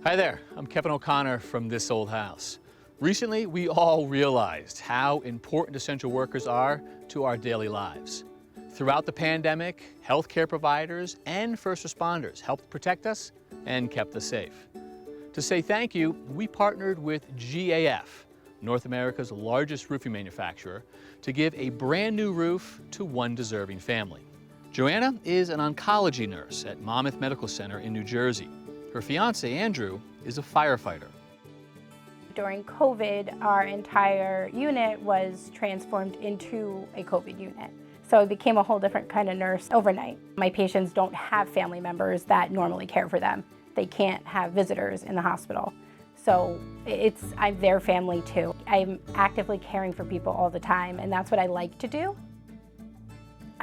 Hi there, I'm Kevin O'Connor from This Old House. Recently, we all realized how important essential workers are to our daily lives. Throughout the pandemic, healthcare providers and first responders helped protect us and kept us safe. To say thank you, we partnered with GAF, North America's largest roofing manufacturer, to give a brand new roof to one deserving family. Joanna is an oncology nurse at Monmouth Medical Center in New Jersey. Her fiance, Andrew, is a firefighter. During COVID, our entire unit was transformed into a COVID unit. So it became a whole different kind of nurse overnight. My patients don't have family members that normally care for them. They can't have visitors in the hospital. So I'm their family too. I'm actively caring for people all the time, and that's what I like to do.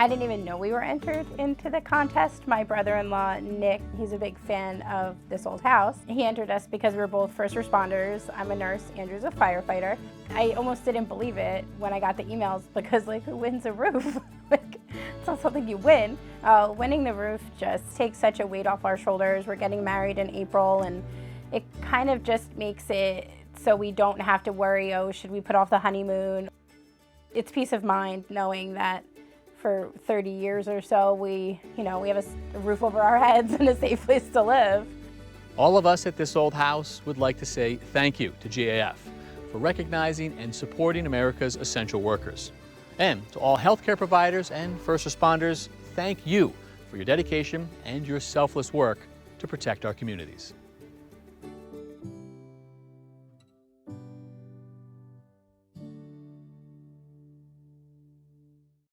I didn't even know we were entered into the contest. My brother-in-law, Nick, he's a big fan of This Old House. He entered us because we were both first responders. I'm a nurse, Andrew's a firefighter. I almost didn't believe it when I got the emails because, who wins a roof? It's not something you win. Winning the roof just takes such a weight off our shoulders. We're getting married in April, and it kind of just makes it so we don't have to worry, oh, should we put off the honeymoon? It's peace of mind knowing that for 30 years or so, we have a roof over our heads and a safe place to live. All of us at This Old House would like to say thank you to GAF for recognizing and supporting America's essential workers. And to all healthcare providers and first responders, thank you for your dedication and your selfless work to protect our communities.